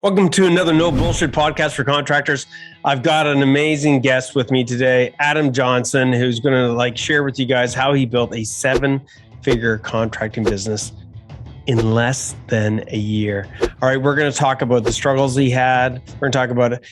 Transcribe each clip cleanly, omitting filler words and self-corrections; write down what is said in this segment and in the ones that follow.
Welcome to another No Bullshit podcast for contractors. I've got an amazing guest with me today, Adam Johnson, who's going to share with you guys how he built a 7-figure contracting business in less than a year. All right, we're going to talk about the struggles he had. We're going to talk about,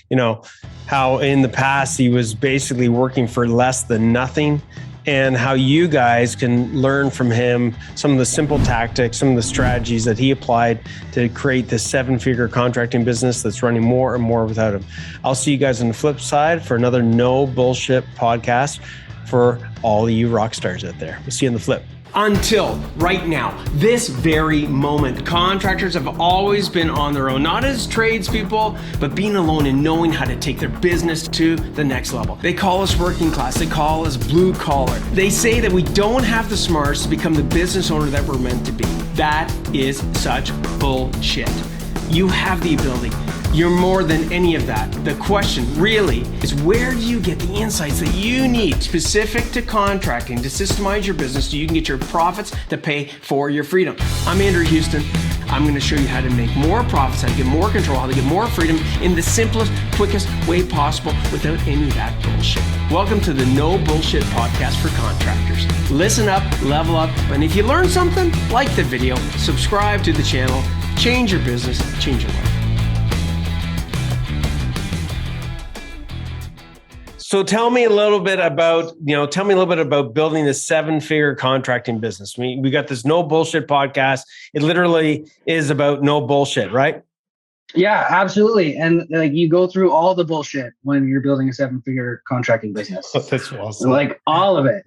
how in the past he was basically working for less than nothing, and how you guys can learn from him some of the simple tactics, some of the strategies that he applied to create this 7-figure contracting business that's running more and more without him. I'll see you guys on the flip side for another No Bullshit podcast for all of you rock stars out there. We'll see you on the flip. Until right now, this very moment, contractors have always been on their own, not as tradespeople, but being alone and knowing how to take their business to the next level. They call us working class. They call us blue collar. They say that we don't have the smarts to become the business owner that we're meant to be. That is such bullshit. You have the ability. You're more than any of that. The question really is, where do you get the insights that you need specific to contracting to systemize your business so you can get your profits to pay for your freedom? I'm Andrew Houston. I'm going to show you how to make more profits, how to get more control, how to get more freedom in the simplest, quickest way possible without any of that bullshit. Welcome to the No Bullshit podcast for contractors. Listen up, level up, and if you learn something, like the video, subscribe to the channel, change your business, change your life. So tell me a little bit about building a 7-figure contracting business. We got this No Bullshit podcast. It literally is about no bullshit, right? Yeah, absolutely. And you go through all the bullshit when you're building a 7-figure contracting business. That's awesome. All of it.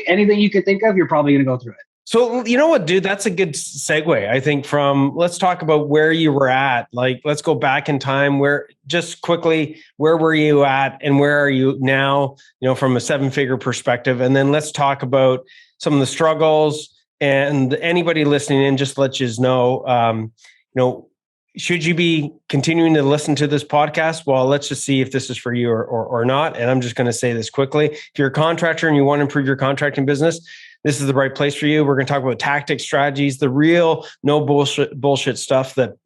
Anything you could think of, you're probably going to go through it. So, you know what, dude, that's a good segue, I think, let's talk about where you were at. Let's go back in time. Just quickly, where were you at and where are you now, from a 7-figure perspective? And then let's talk about some of the struggles, and anybody listening in, just let you know, should you be continuing to listen to this podcast? Well, let's just see if this is for you or not. And I'm just going to say this quickly. If you're a contractor and you want to improve your contracting business, this is the right place for you. We're going to talk about tactics, strategies, the real no bullshit stuff that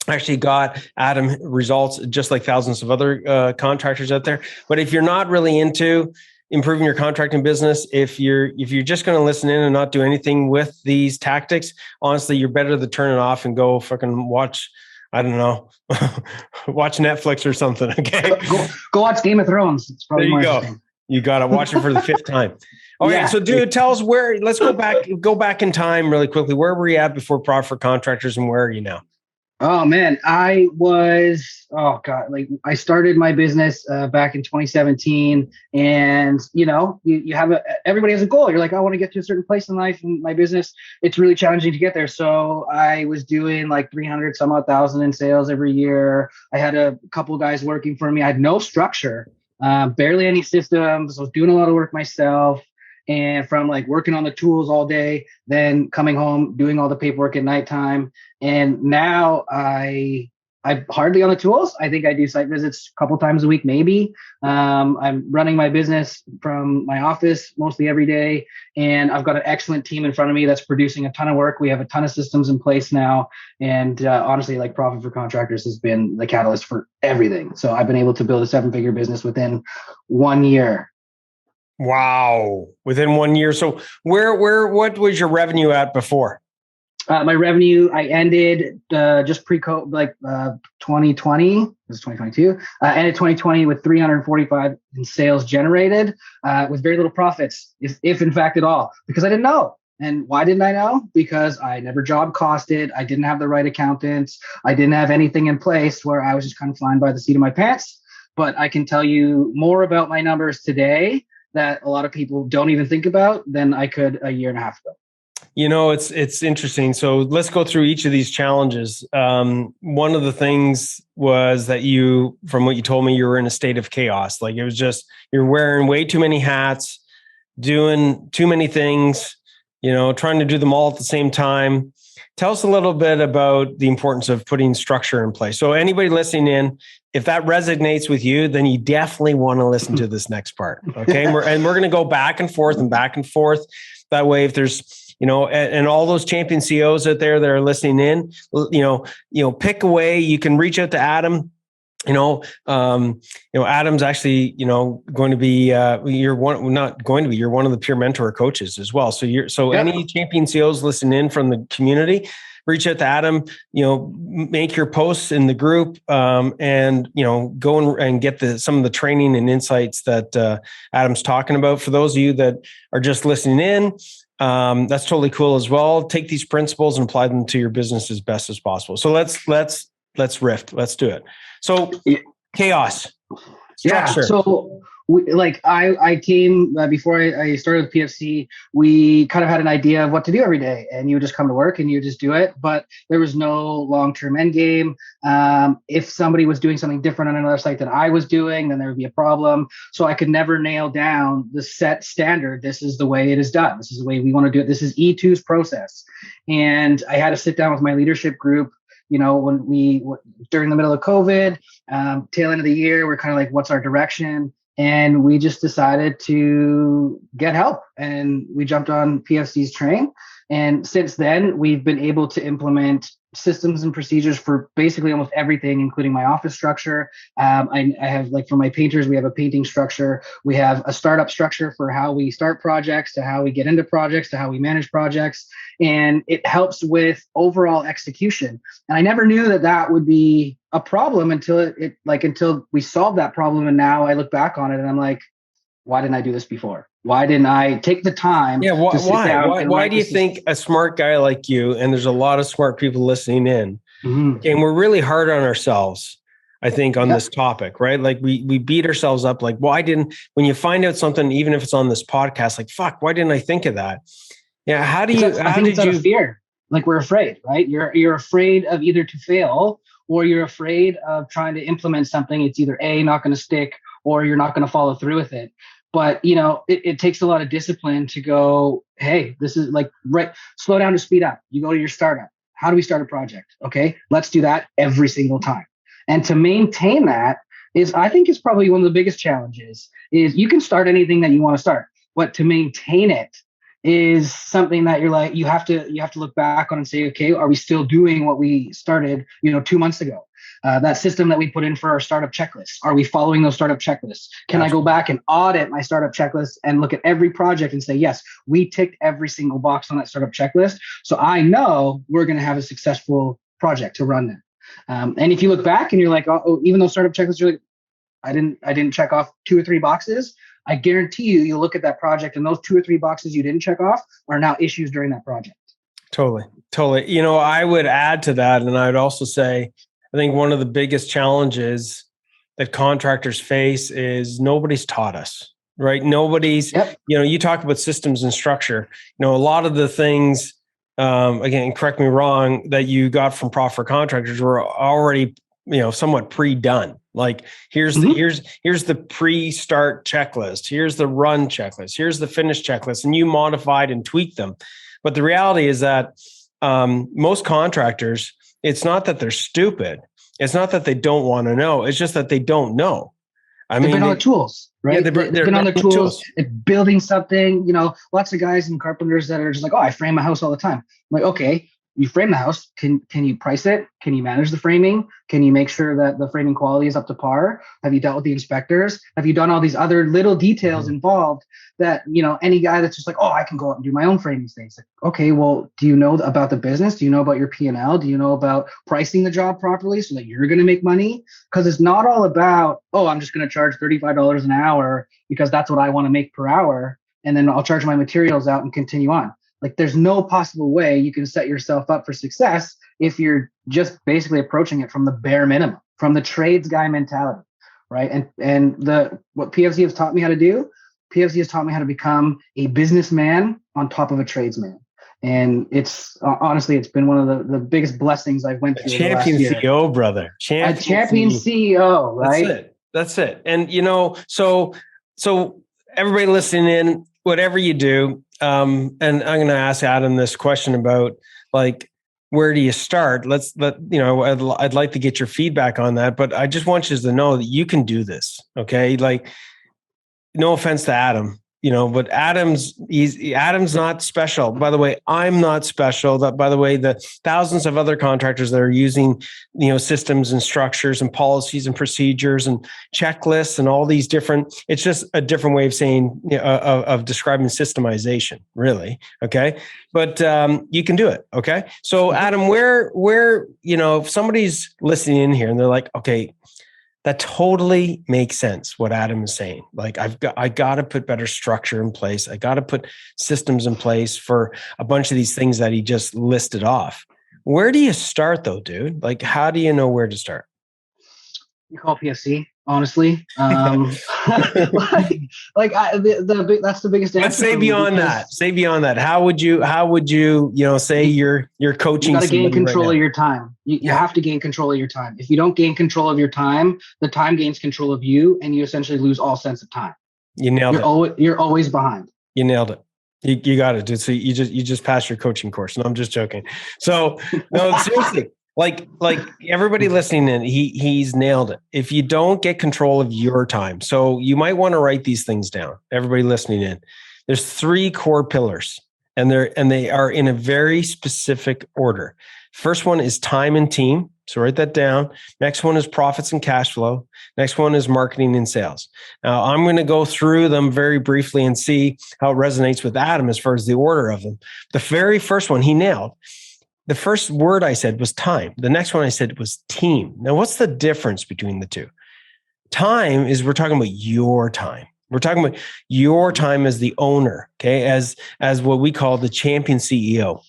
actually got Adam results, just like thousands of other contractors out there. But if you're not really into improving your contracting business, if you're just going to listen in and not do anything with these tactics, honestly, you're better to turn it off and go fucking watch, I don't know, watch Netflix or something. Okay, go watch Game of Thrones. It's probably there you go. You got to watch it for the 5th time. Okay, yeah. So dude, tell us let's go back in time really quickly. Where were you at before Profit for Contractors, and where are you now? Oh man, I started my business back in 2017, and you have everybody has a goal. You're like, I want to get to a certain place in life, and my business, it's really challenging to get there. So I was doing 300 some odd thousand in sales every year. I had a couple guys working for me. I had no structure, barely any systems. I was doing a lot of work myself. And from working on the tools all day, then coming home, doing all the paperwork at nighttime. And now I'm hardly on the tools. I think I do site visits a couple times a week, maybe. I'm running my business from my office mostly every day. And I've got an excellent team in front of me that's producing a ton of work. We have a ton of systems in place now. And honestly, Profit for Contractors has been the catalyst for everything. So I've been able to build a 7-figure business within 1 year. Wow. Within 1 year. So what was your revenue at before? My revenue, I ended just pre-COVID, 2020, this is 2022, ended 2020 with 345 in sales generated with very little profits, if in fact at all, because I didn't know. And why didn't I know? Because I never job costed. I didn't have the right accountants. I didn't have anything in place, where I was just kind of flying by the seat of my pants. But I can tell you more about my numbers today that a lot of people don't even think about than I could a year and a half ago. It's interesting. So let's go through each of these challenges. One of the things was that from what you told me, you were in a state of chaos. It was just, you're wearing way too many hats, doing too many things, trying to do them all at the same time. Tell us a little bit about the importance of putting structure in place. So anybody listening in, if that resonates with you, then you definitely want to listen to this next part. Okay. And we're going to go back and forth and back and forth. That way, if there's, and all those champion CEOs out there that are listening in, pick away. You can reach out to Adam. Adam's actually, going to be, you're one of the peer mentor coaches as well. So any champion CEOs listening in from the community, reach out to Adam, make your posts in the group, and go and get some of the training and insights that Adam's talking about. For those of you that are just listening in, that's totally cool as well. Take these principles and apply them to your business as best as possible. So let's riff. Let's do it. So chaos. Structure. Yeah. So I came before I started with PFC, we kind of had an idea of what to do every day, and you would just come to work and you would just do it. But there was no long-term end game. If somebody was doing something different on another site than I was doing, then there would be a problem. So I could never nail down the set standard. This is the way it is done. This is the way we want to do it. This is E2's process. And I had to sit down with my leadership group. When during the middle of COVID, tail end of the year, we're kind of like, what's our direction? And we just decided to get help, and we jumped on PFC's train. And since then, we've been able to implement systems and procedures for basically almost everything, including my office structure. I have, like, for my painters, we have a painting structure. We have a startup structure for how we start projects, to how we get into projects, to how we manage projects. And it helps with overall execution. And I never knew that would be a problem until until we solved that problem. And now I look back on it and I'm like, why didn't I do this before? Why didn't I take the time? To sit down why do you think a smart guy like you, and there's a lot of smart people listening in, and we're really hard on ourselves, I think, on this topic, right? Like we beat ourselves up. Like, when you find out something, even if it's on this podcast, like, fuck, why didn't I think of that? Yeah. I think it's out of fear. Like, we're afraid, right? You're afraid of either to fail, or you're afraid of trying to implement something. It's either A, not going to stick, or you're not going to follow through with it. But, it takes a lot of discipline to go, hey, this is slow down to speed up. You go to your startup. How do we start a project? Okay, let's do that every single time. And to maintain that I think is probably one of the biggest challenges. Is you can start anything that you want to start, but to maintain it is something that you have to look back on and say, okay, are we still doing what we started, 2 months ago? That system that we put in for our startup checklist, are we following those startup checklists? Can I go back and audit my startup checklist and look at every project and say, yes, we ticked every single box on that startup checklist, so I know we're going to have a successful project to run then. And if you look back and you're like, oh, even those startup checklists, you're like, I didn't check off 2 or 3 boxes, I guarantee you look at that project and those 2 or 3 boxes you didn't check off are now issues during that project. Totally. I would add to that, and I would also say, I think one of the biggest challenges that contractors face is nobody's taught us, right? Nobody's, you talk about systems and structure, a lot of the things, again, correct me wrong, that you got from Profit Contractors were already, somewhat pre-done. Like, here's the pre-start checklist, here's the run checklist, here's the finish checklist, and you modified and tweaked them. But the reality is that most contractors, it's not that they're stupid. It's not that they don't want to know. It's just that they don't know. They've been on the tools, right? Yeah, they've been on the tools. Building something, lots of guys and carpenters that are just like, oh, I frame a house all the time. I'm like, okay, you frame the house. Can you price it? Can you manage the framing? Can you make sure that the framing quality is up to par? Have you dealt with the inspectors? Have you done all these other little details involved that, any guy that's just like, oh, I can go out and do my own framing things. Like, okay, well, do you know about the business? Do you know about your P&L? Do you know about pricing the job properly so that you're going to make money? Because it's not all about, oh, I'm just going to charge $35 an hour because that's what I want to make per hour, and then I'll charge my materials out and continue on. Like, there's no possible way you can set yourself up for success if you're just basically approaching it from the bare minimum, from the trades guy mentality, right? And what PFC has taught me how to do, PFC has taught me how to become a businessman on top of a tradesman. And it's honestly, it's been one of the biggest blessings I've went through. Champion CEO, brother. Champion CEO, right? That's it. And so everybody listening in, whatever you do, and I'm going to ask Adam this question about, like, where do you start? I'd like to get your feedback on that, but I just want you to know that you can do this. Okay. Like, no offense to Adam, but Adam's not special. By the way, I'm not special. That, by the way, the thousands of other contractors that are using, systems and structures and policies and procedures and checklists and all these different, it's just a different way of saying, of describing systemization, really. Okay. But you can do it. Okay. So Adam, where, if somebody's listening in here and they're like, okay, that totally makes sense what Adam is saying. Like I got to put better structure in place. I got to put systems in place for a bunch of these things that he just listed off. Where do you start though, dude? Like, how do you know where to start? You call PFC, honestly. That's the biggest answer. Let's say beyond that. Say beyond that. How would you, say you're coaching? You got to gain control of your time. You have to gain control of your time. If you don't gain control of your time, the time gains control of you, and you essentially lose all sense of time. You nailed it. You're always behind. You nailed it. You got it, dude. So you just passed your coaching course. No, I'm just joking. So no, seriously. Like everybody listening in, he's nailed it. If you don't get control of your time, so you might want to write these things down. Everybody listening in, there's 3 core pillars, and they are in a very specific order. First one is time and team. So write that down. Next one is profits and cash flow. Next one is marketing and sales. Now I'm going to go through them very briefly and see how it resonates with Adam as far as the order of them. The very first one he nailed. The first word I said was time. The next one I said was team. Now, what's the difference between the two? Time is we're talking about your time. We're talking about your time as the owner, okay, as what we call the champion CEO.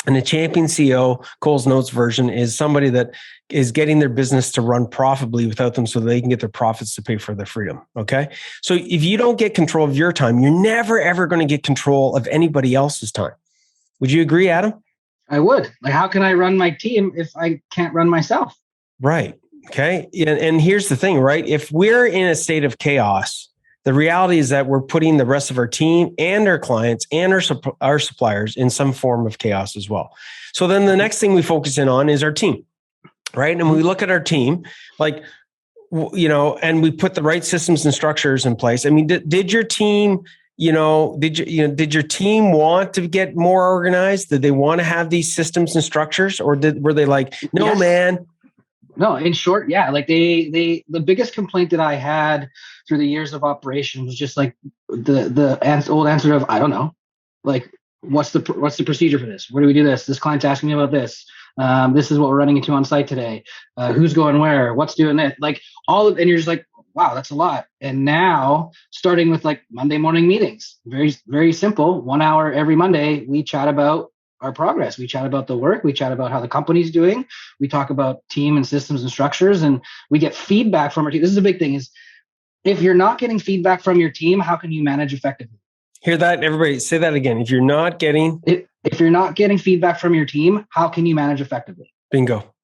And the champion CEO, Cole's Notes version, is somebody that is getting their business to run profitably without them so they can get their profits to pay for their freedom, okay? So if you don't get control of your time, you're never, ever going to get control of anybody else's time. Would you agree, Adam? I would. Like, how can I run my team if I can't run myself? Right. Okay. And here's the thing, right? If we're in a state of chaos, the reality is that we're putting the rest of our team and our clients and our suppliers in some form of chaos as well. So then the next thing we focus in on is our team, right? And we look at our team, like, and we put the right systems and structures in place. I mean, did your team... did your team want to get more organized? Did they want to have these systems and structures, or were they like, no, yes, man? No, in short, yeah. Like the biggest complaint that I had through the years of operation was just like the old answer of, I don't know, like, what's the procedure for this? Where do we do this? This client's asking me about this. This is what we're running into on site today. Who's going where? What's doing it? Like and you're just like, wow, that's a lot. And now starting with like Monday morning meetings, very, very simple. 1 hour every Monday, we chat about our progress. We chat about the work. We chat about how the company's doing. We talk about team and systems and structures, and we get feedback from our team. This is a big thing, is if you're not getting feedback from your team, how can you manage effectively? Hear that? Everybody say that again. If you're not getting feedback from your team, how can you manage effectively? Bingo.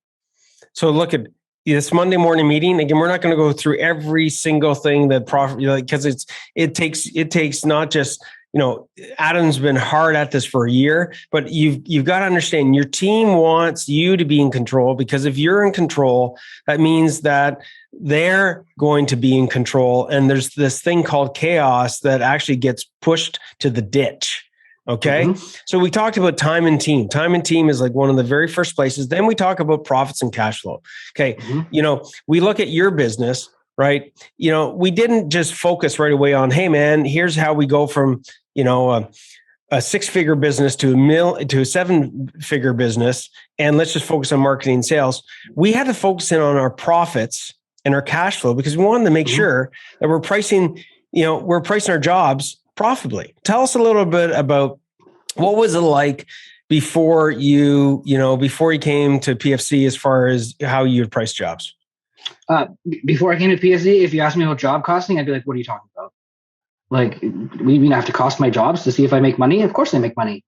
So look at this Monday morning meeting. Again, we're not going to go through every single thing that because it takes not just, Adam's been hard at this for a year, but you've got to understand your team wants you to be in control, because if you're in control, that means that they're going to be in control. And there's this thing called chaos that actually gets pushed to the ditch. Okay. Mm-hmm. So we talked about time and team. Time and team is like one of the very first places. Then we talk about profits and cash flow. Okay. Mm-hmm. We look at your business, right? We didn't just focus right away on, hey man, here's how we go from, a 6-figure business to a 7-figure business. And let's just focus on marketing and sales. We had to focus in on our profits and our cash flow, because we wanted to make sure that we're pricing our jobs profitably. Tell us a little bit about what was it like before you came to PFC, as far as how you would price jobs. Before I came to PFC, if you asked me about job costing, I'd be like, what are you talking about? Like, we even have to cost my jobs to see if I make money? Of course I make money.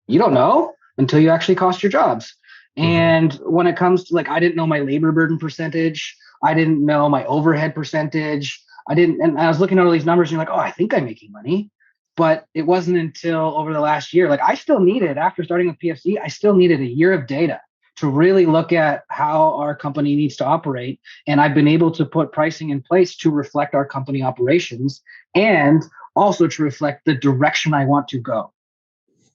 You don't know until you actually cost your jobs. And when it comes to, like, I didn't know my labor burden percentage. I didn't know my overhead percentage. And I was looking at all these numbers and you're like, oh, I think I'm making money. But it wasn't until over the last year, like, I still needed, after starting with PFC, I still needed a year of data to really look at how our company needs to operate. And I've been able to put pricing in place to reflect our company operations. And also to reflect the direction I want to go.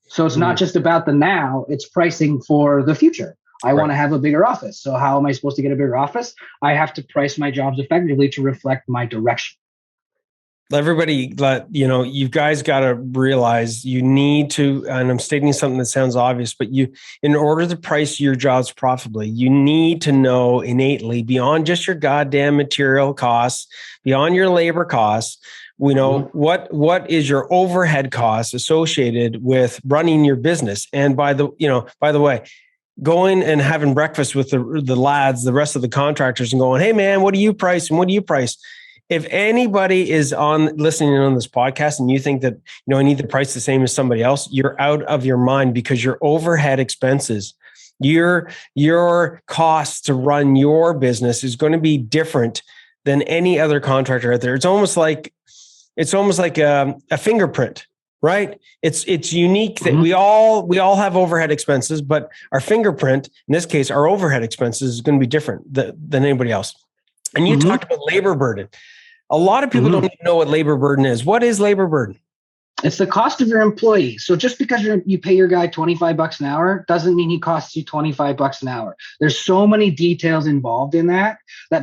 So it's not just about the now, it's pricing for the future. I want to have a bigger office. So how am I supposed to get a bigger office? I have to price my jobs effectively to reflect my direction. Everybody, you guys got to realize you need to, and I'm stating something that sounds obvious, but in order to price your jobs profitably, you need to know innately beyond just your goddamn material costs, beyond your labor costs, what is your overhead costs associated with running your business. And by the way, going and having breakfast with the lads, the rest of the contractors, and going, hey man, what do you price? And what do you price? If anybody is listening on this podcast and you think that, I need the price the same as somebody else, you're out of your mind, because your overhead expenses, your costs to run your business is going to be different than any other contractor out there. It's almost like a fingerprint, right? It's unique that we all have overhead expenses, but our fingerprint, in this case, our overhead expenses is going to be different than anybody else. And you talked about labor burden. A lot of people don't even know what labor burden is. What is labor burden? It's the cost of your employee. So just because you pay your guy $25 an hour doesn't mean he costs you $25 an hour. There's so many details involved in that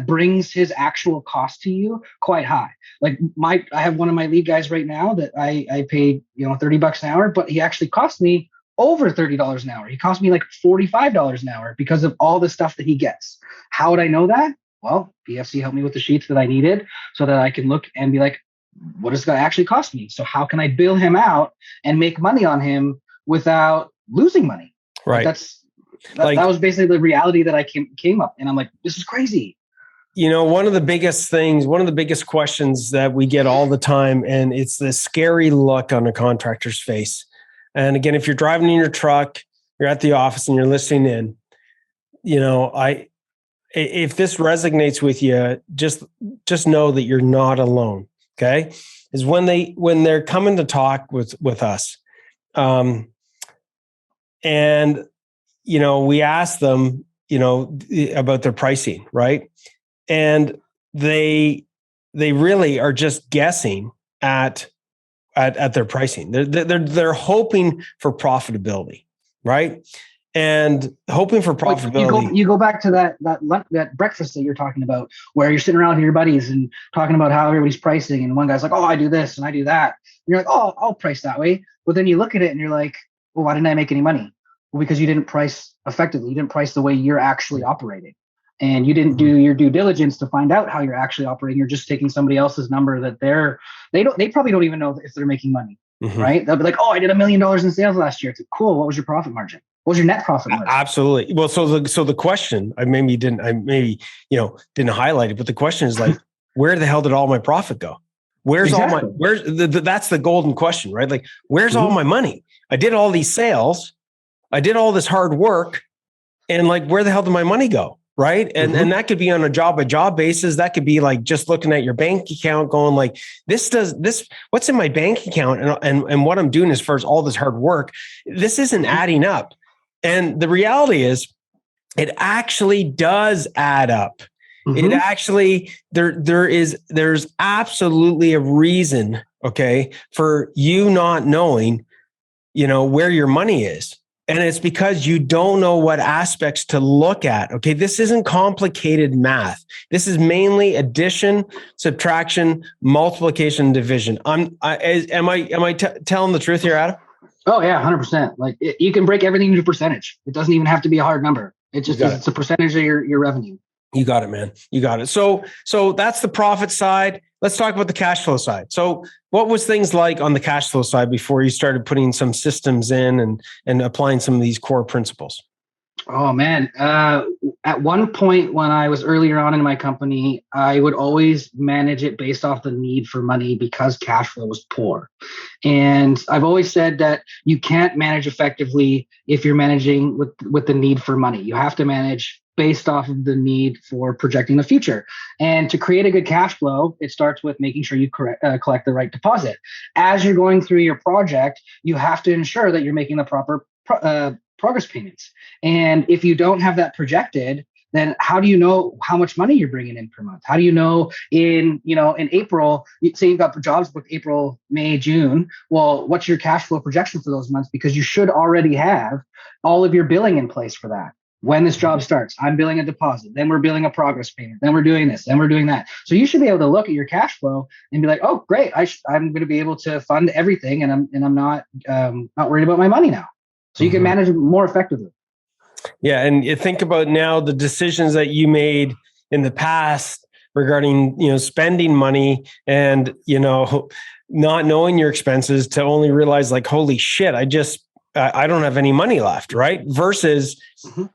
brings his actual cost to you quite high. Like I have one of my lead guys right now that I paid $30 an hour, but he actually cost me over $30 an hour. He cost me like $45 an hour because of all the stuff that he gets. How would I know that? Well, PFC helped me with the sheets that I needed so that I can look and be like, what does this guy actually cost me? So how can I bill him out and make money on him without losing money? Right. That was basically the reality that I came up. And I'm like, this is crazy. One of the biggest questions that we get all the time, and it's the scary look on a contractor's face. And again, if you're driving in your truck, you're at the office and you're listening in, if this resonates with you, just know that you're not alone. Okay. Is when they're coming to talk with us. And, we ask them, about their pricing, right? And they really are just guessing at their pricing. They're hoping for profitability, right? And hoping for profitability. You go back to that breakfast that you're talking about, where you're sitting around with your buddies and talking about how everybody's pricing, and one guy's like, "Oh, I do this and I do that." And you're like, "Oh, I'll price that way." But then you look at it and you're like, "Well, why didn't I make any money?" Well, because you didn't price effectively. You didn't price the way you're actually operating, and you didn't do your due diligence to find out how you're actually operating. You're just taking somebody else's number that they probably don't even know if they're making money, right? They'll be like, "Oh, I did $1 million in sales last year." It's like, cool. What was your profit margin? What was your net profit margin? Absolutely. Well, so the question, I didn't highlight it, but the question is like, where the hell did all my profit go? That's the golden question, right? Like, where's all my money? I did all these sales, I did all this hard work, and like, where the hell did my money go? Right. And that could be on a job by job basis. That could be like just looking at your bank account going like, what's in my bank account and what I'm doing as far as all this hard work, this isn't adding up. And the reality is it actually does add up. It actually, there's absolutely a reason, okay, for you not knowing, where your money is. And it's because you don't know what aspects to look at. Okay. This isn't complicated math. This is mainly addition, subtraction, multiplication, division. Am I telling the truth here, Adam? Oh yeah, 100%. Like you can break everything into percentage. It doesn't even have to be a hard number. It's a percentage of your revenue. You got it, man. You got it. So that's the profit side. Let's talk about the cash flow side. So what was things like on the cash flow side before you started putting some systems in and applying some of these core principles? Oh man. At one point when I was earlier on in my company, I would always manage it based off the need for money because cash flow was poor. And I've always said that you can't manage effectively if you're managing with the need for money. You have to manage based off of the need for projecting the future. And to create a good cash flow, it starts with making sure you collect the right deposit. As you're going through your project, you have to ensure that you're making the proper progress payments. And if you don't have that projected, then how do you know how much money you're bringing in per month? How do you know in April, say you've got jobs booked April, May, June. Well, what's your cash flow projection for those months? Because you should already have all of your billing in place for that. When this job starts, I'm billing a deposit, then we're billing a progress payment, then we're doing this, then we're doing that. So you should be able to look at your cash flow and be like, oh, great, I'm going to be able to fund everything, and I'm not worried about my money now. So you can manage it more effectively. Yeah, and you think about now the decisions that you made in the past regarding spending money and not knowing your expenses to only realize like, holy shit, I don't have any money left, right? Versus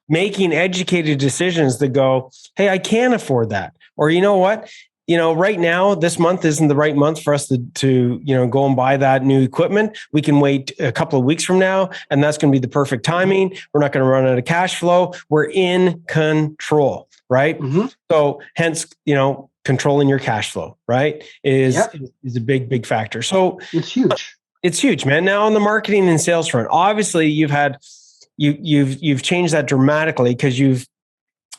making educated decisions that go, hey, I can't afford that. Or you know what? Right now, this month isn't the right month for us to go and buy that new equipment. We can wait a couple of weeks from now, and that's going to be the perfect timing. We're not going to run out of cash flow. We're in control, right? So hence, controlling your cash flow, right, is a big factor. So it's huge. It's huge, man. Now on the marketing and sales front, obviously you've changed that dramatically because you've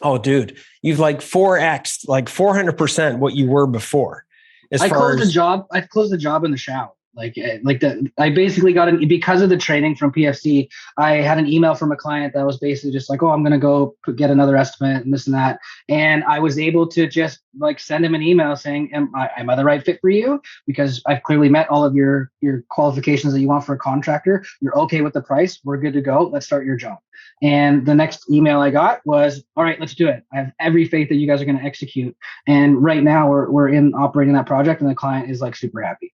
like 4x, like 400% what you were before. I closed the job in the shower. I basically got because of the training from PFC. I had an email from a client that was basically just like, oh, I'm going to go get another estimate and this and that. And I was able to just send him an email saying, am I the right fit for you? Because I've clearly met all of your qualifications that you want for a contractor. You're okay with the price. We're good to go. Let's start your job. And the next email I got was, all right, let's do it. I have every faith that you guys are going to execute. And right now we're operating that project, and the client is super happy.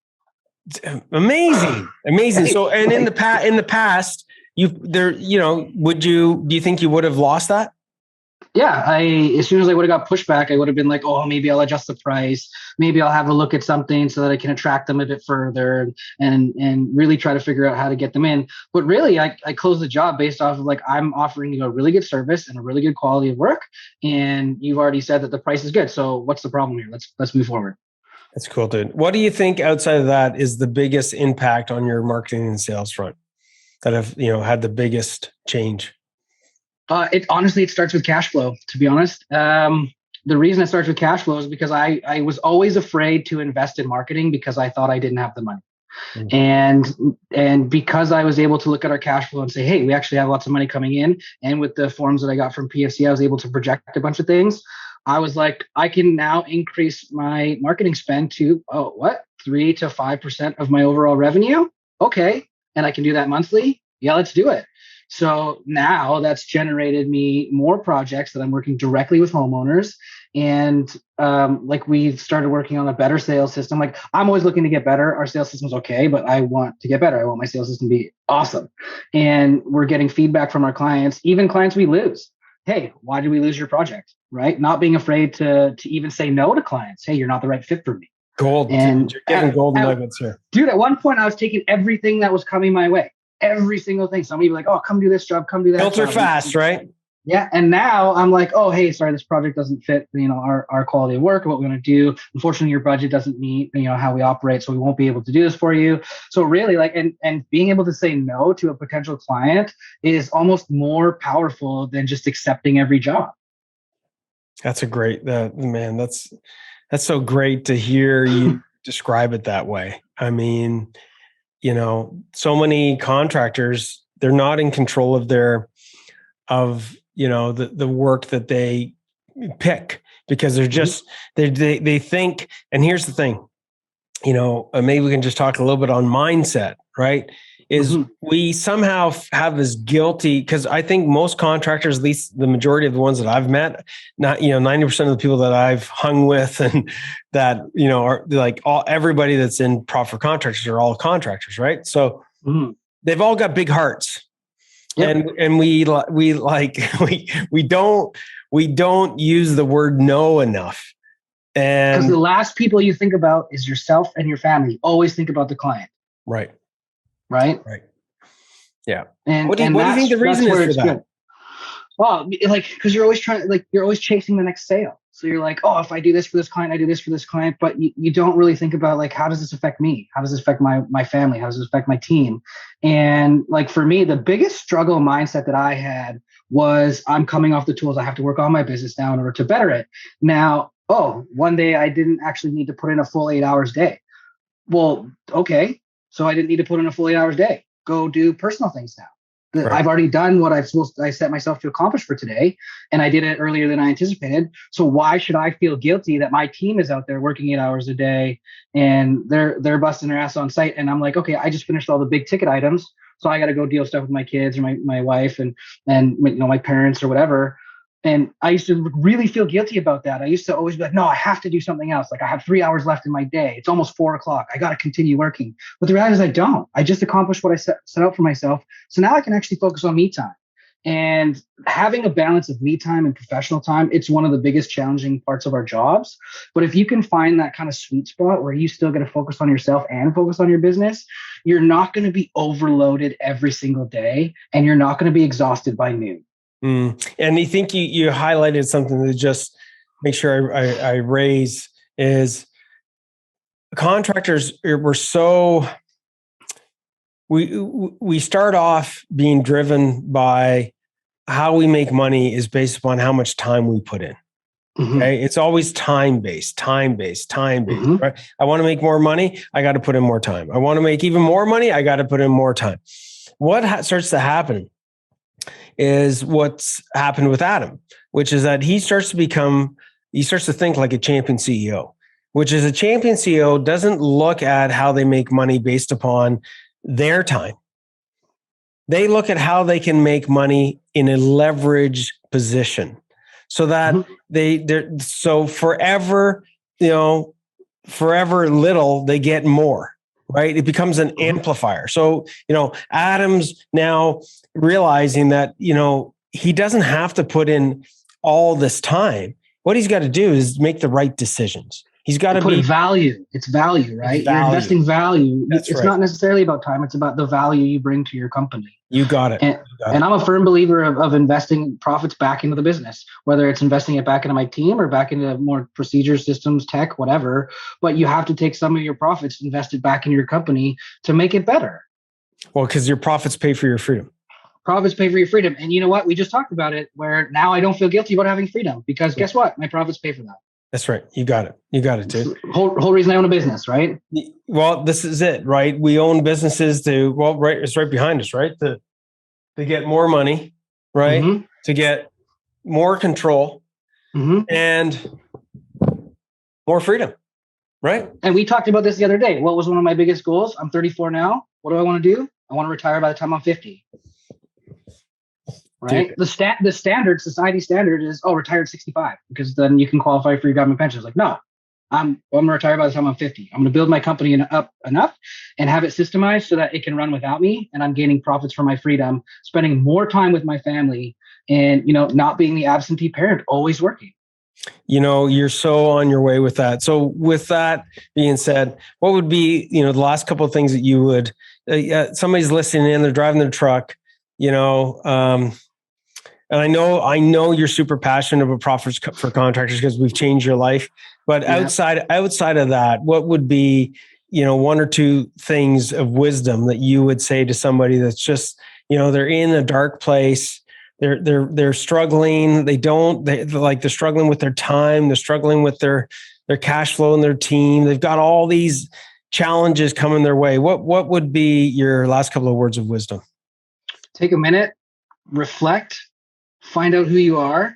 Amazing. So, and in the past, do you think you would have lost that? Yeah, as soon as I would have got pushback, I would have been like, oh, maybe I'll adjust the price. Maybe I'll have a look at something so that I can attract them a bit further and really try to figure out how to get them in. But really, I closed the job based off of I'm offering you a really good service and a really good quality of work. And you've already said that the price is good. So what's the problem here? Let's move forward. That's cool, dude. What do you think outside of that is the biggest impact on your marketing and sales front that have, had the biggest change? It starts with cash flow, to be honest. The reason it starts with cash flow is because I was always afraid to invest in marketing because I thought I didn't have the money. And because I was able to look at our cash flow and say, hey, we actually have lots of money coming in. And with the forms that I got from PFC, I was able to project a bunch of things. I was like, I can now increase my marketing spend to 3 to 5% of my overall revenue. Okay. And I can do that monthly. Yeah, let's do it. So now that's generated me more projects that I'm working directly with homeowners. And we've started working on a better sales system. I'm always looking to get better. Our sales system's okay, but I want to get better. I want my sales system to be awesome. And we're getting feedback from our clients, even clients we lose. Hey, why did we lose your project? Right? Not being afraid to even say no to clients. Hey, you're not the right fit for me. Gold. And you're getting golden nuggets here. Dude, at one point I was taking everything that was coming my way. Every single thing. Somebody would be like, oh, come do this job, come do that. Filter fast, right? Yeah. And now I'm like, oh, hey, sorry, this project doesn't fit, our quality of work, what we're going to do. Unfortunately, your budget doesn't meet, how we operate. So we won't be able to do this for you. So really and being able to say no to a potential client is almost more powerful than just accepting every job. That's a great, man, that's so great to hear you describe it that way. I mean, so many contractors, they're not in control of the work that they pick because they're just, they think, and here's the thing, maybe we can just talk a little bit on mindset, right? Is we somehow have this guilty, because I think most contractors, at least the majority of the ones that I've met, not 90% of the people that I've hung with and that are everybody that's in Profit Contractors are all contractors, right? So they've all got big hearts. Yep. And we don't use the word no enough. And because the last people you think about is yourself and your family. Always think about the client. Right. Yeah. And what do you think the reason is for that? Good. Well, because you're always chasing the next sale. So you're like, oh, if I do this for this client, I do this for this client, but you don't really think about like, how does this affect me? How does this affect my family? How does this affect my team? And like for me, the biggest struggle mindset that I had was I'm coming off the tools. I have to work on my business now in order to better it. Now, oh, one day I didn't actually need to put in a full 8 hours day. Well, okay. So I didn't need to put in a full 8 hours day. Go do personal things now. Right. I've already done what I set myself to accomplish for today, and I did it earlier than I anticipated. So why should I feel guilty that my team is out there working 8 hours a day and they're busting their ass on site? And I'm like, okay, I just finished all the big ticket items, so I got to go deal stuff with my kids or my wife and my parents or whatever. And I used to really feel guilty about that. I used to always be like, no, I have to do something else. Like I have 3 hours left in my day. It's almost 4 o'clock. I got to continue working. But the reality is I don't. I just accomplished what I set out for myself. So now I can actually focus on me time. And having a balance of me time and professional time, it's one of the biggest challenging parts of our jobs. But if you can find that kind of sweet spot where you still get to focus on yourself and focus on your business, you're not going to be overloaded every single day, and you're not going to be exhausted by noon. And I think you highlighted something to just make sure I raise is contractors. We start off being driven by how we make money is based upon how much time we put in. Mm-hmm. Okay, it's always time-based, mm-hmm. Right? I want to make more money. I got to put in more time. I want to make even more money. I got to put in more time. What starts to happen is what's happened with Adam, which is that he starts to think like a champion CEO, which is a champion CEO doesn't look at how they make money based upon their time. They look at how they can make money in a leverage position so that mm-hmm. So forever little, they get more. Right? It becomes an amplifier. So, Adam's now realizing that, he doesn't have to put in all this time. What he's got to do is make the right decisions. He's got to put value. It's value, right? You're investing value. It's right. Not necessarily about time. It's about the value you bring to your company. You got it. And I'm a firm believer of investing profits back into the business, whether it's investing it back into my team or back into more procedures, systems, tech, whatever. But you have to take some of your profits, invest it back into your company to make it better. Well, because your profits pay for your freedom. Profits pay for your freedom. And you know what? We just talked about it, where now I don't feel guilty about having freedom because guess what? My profits pay for that. That's right. You got it. Dude. Whole reason I own a business, right? Well, this is it, right? We own businesses it's right behind us, right? To get more money, right? Mm-hmm. To get more control mm-hmm. and more freedom, right? And we talked about this the other day. What was one of my biggest goals? I'm 34 now. What do I want to do? I want to retire by the time I'm 50. Right. Dude. The society standard is, retire at 65 because then you can qualify for your government pension. It's like, no, I'm going to retire by the time I'm 50. I'm going to build my company up enough and have it systemized so that it can run without me. And I'm gaining profits from my freedom, spending more time with my family and, not being the absentee parent, always working. You're so on your way with that. So with that being said, what would be, the last couple of things that you would, somebody's listening in, they're driving their truck, and I know you're super passionate about profits for contractors because we've changed your life. But outside of that, what would be, one or two things of wisdom that you would say to somebody that's just, they're in a dark place, they're struggling, they're struggling with their time, they're struggling with their cash flow and their team. They've got all these challenges coming their way. What would be your last couple of words of wisdom? Take a minute, reflect, find out who you are,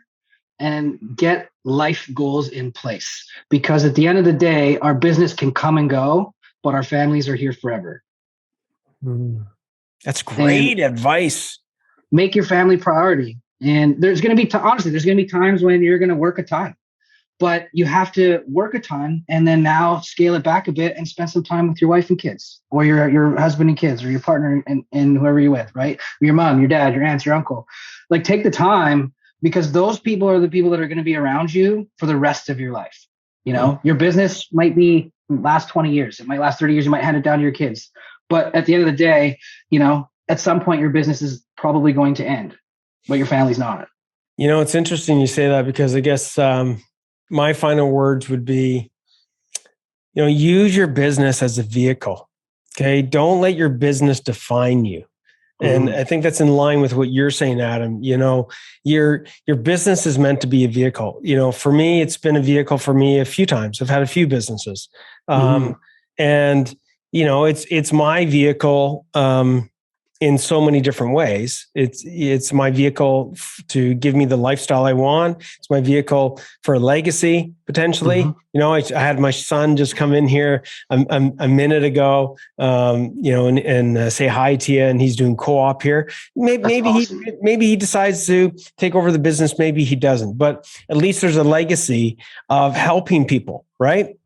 and get life goals in place. Because at the end of the day, our business can come and go, but our families are here forever. That's great advice. Make your family priority. And there's going to be, honestly, there's going to be times when you're going to work a ton, but you have to work a ton and then now scale it back a bit and spend some time with your wife and kids, or your husband and kids, or your partner and whoever you're with, right? Or your mom, your dad, your aunts, your uncle. Like, take the time, because those people are the people that are going to be around you for the rest of your life. Your business might last 20 years. It might last 30 years. You might hand it down to your kids. But at the end of the day, at some point your business is probably going to end, but your family's not. It's interesting you say that, because I guess, my final words would be, use your business as a vehicle. Okay. Don't let your business define you. And I think that's in line with what you're saying, Adam. Your business is meant to be a vehicle. For me, it's been a vehicle for me a few times. I've had a few businesses. And it's my vehicle in so many different ways. It's my vehicle to give me the lifestyle I want. It's my vehicle for a legacy, potentially. I had my son just come in here a minute ago, and say hi to you, and he's doing co-op here. Maybe awesome. Maybe he decides to take over the business. Maybe he doesn't, but at least there's a legacy of helping people. Right.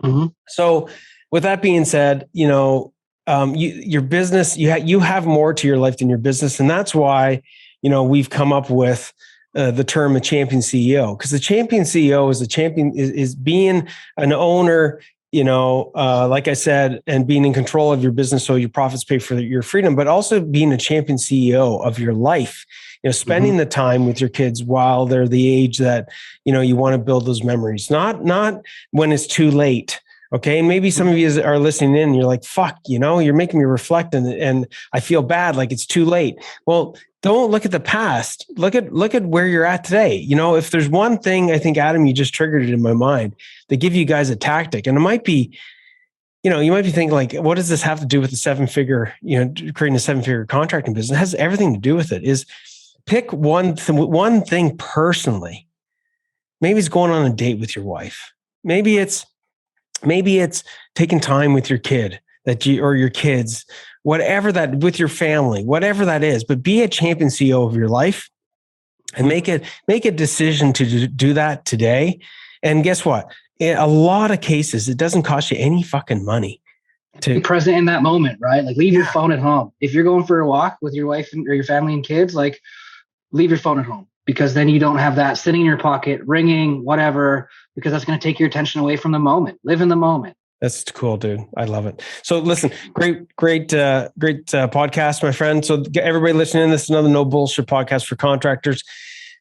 So with that being said, your business, you have more to your life than your business. And that's why, we've come up with the term a champion CEO, because the champion CEO is being an owner, like I said, and being in control of your business so your profits pay for your freedom, but also being a champion CEO of your life, spending the time with your kids while they're the age that, you want to build those memories, not when it's too late. Okay. And maybe some of you are listening in and you're like, fuck, you're making me reflect and I feel bad. Like it's too late. Well, don't look at the past. Look at where you're at today. If there's one thing, I think, Adam, you just triggered it in my mind, they give you guys a tactic. And it might be, you might be thinking like, what does this have to do with creating a 7-figure contracting business? It has everything to do with it. Is pick one thing personally. Maybe it's going on a date with your wife. Maybe it's taking time with your kid or your kids, whatever that, with your family, whatever that is, but be a champion CEO of your life and make a decision to do that today. And guess what? In a lot of cases, it doesn't cost you any fucking money to be present in that moment, right? Like leave your phone at home. If you're going for a walk with your wife or your family and kids, like leave your phone at home, because then you don't have that sitting in your pocket, ringing, whatever, because that's going to take your attention away from the moment. Live in the moment. That's cool, dude. I love it. So listen, great podcast, my friend. So everybody listening, this is another no bullshit podcast for contractors.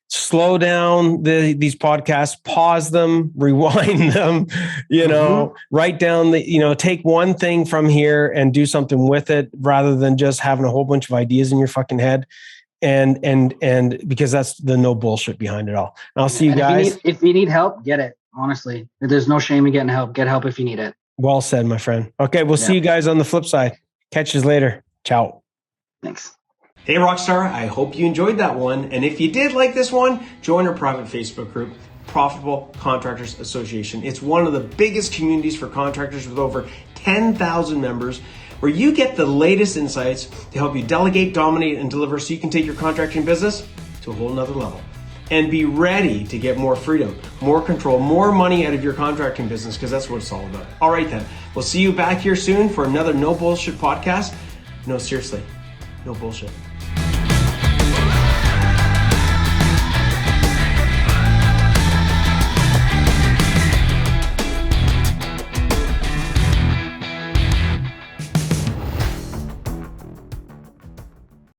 Slow down these podcasts, pause them, rewind them, write down take one thing from here and do something with it rather than just having a whole bunch of ideas in your fucking head. And because that's the no bullshit behind it all. And I'll see you guys. If you need help, get it. Honestly, there's no shame in getting help. Get help if you need it. Well said, my friend. Okay. We'll see you guys on the flip side. Catch you later. Ciao. Thanks. Hey, Rockstar. I hope you enjoyed that one. And if you did like this one, join our private Facebook group, Profitable Contractors Association. It's one of the biggest communities for contractors with over 10,000 members, where you get the latest insights to help you delegate, dominate, and deliver so you can take your contracting business to a whole nother level and be ready to get more freedom, more control, more money out of your contracting business, because that's what it's all about. All right, then. We'll see you back here soon for another No Bullshit podcast. No, seriously, no bullshit.